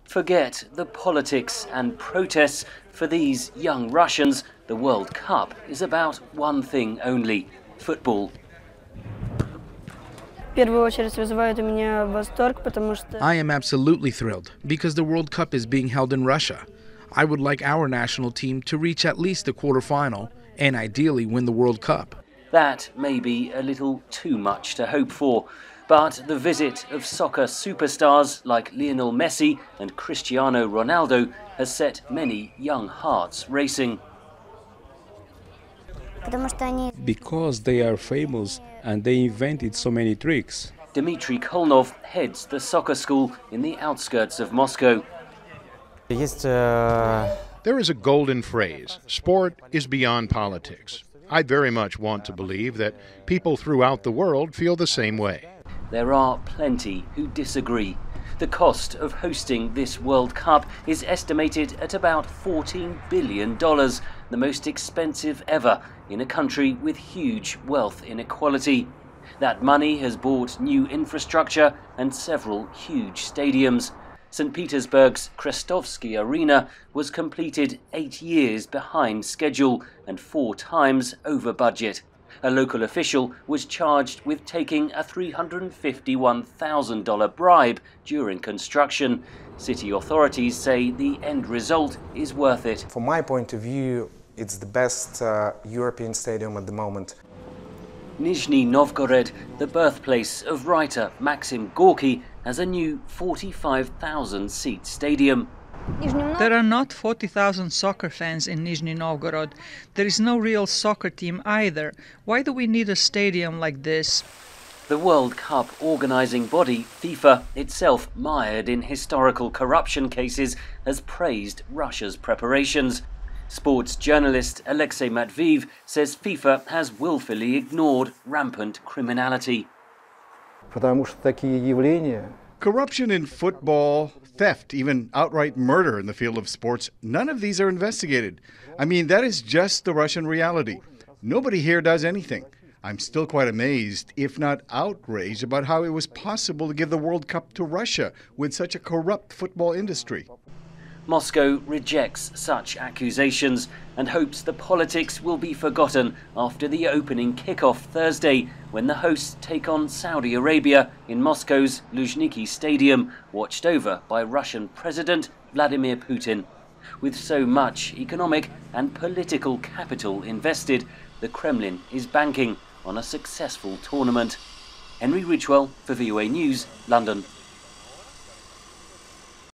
Forget the politics and protests. For these young Russians, the World Cup is about one thing only: football. I am absolutely thrilled because the World Cup is being held in Russia. I would like our national team to reach at least the quarterfinal and ideally win the World Cup. That may be a little too much to hope for, but the visit of soccer superstars like Lionel Messi and Cristiano Ronaldo has set many young hearts racing. Because they are famous and they invented so many tricks. Dmitry Kolnov heads the soccer school in the outskirts of Moscow. There is a golden phrase: sport is beyond politics. I very much want to believe that people throughout the world feel the same way. There are plenty who disagree. The cost of hosting this World Cup is estimated at about $14 billion, the most expensive ever in a country with huge wealth inequality. That money has bought new infrastructure and several huge stadiums. St. Petersburg's Krestovsky Arena was completed 8 years behind schedule and 4 times over budget. A local official was charged with taking a $351,000 bribe during construction. City authorities say the end result is worth it. From my point of view, it's the best European stadium at the moment. Nizhny Novgorod, the birthplace of writer Maxim Gorky, has a new 45,000-seat stadium. There are not 40,000 soccer fans in Nizhny Novgorod. There is no real soccer team either. Why do we need a stadium like this? The World Cup organising body, FIFA, itself mired in historical corruption cases, has praised Russia's preparations. Sports journalist Alexei Matveev says FIFA has willfully ignored rampant criminality. Corruption in football, theft, even outright murder in the field of sports, none of these are investigated. I mean, that is just the Russian reality. Nobody here does anything. I'm still quite amazed, if not outraged, about how it was possible to give the World Cup to Russia with such a corrupt football industry. Moscow rejects such accusations and hopes the politics will be forgotten after the opening kick-off Thursday, when the hosts take on Saudi Arabia in Moscow's Luzhniki Stadium, watched over by Russian President Vladimir Putin. With so much economic and political capital invested, the Kremlin is banking on a successful tournament. Henry Ridgwell for VOA News, London.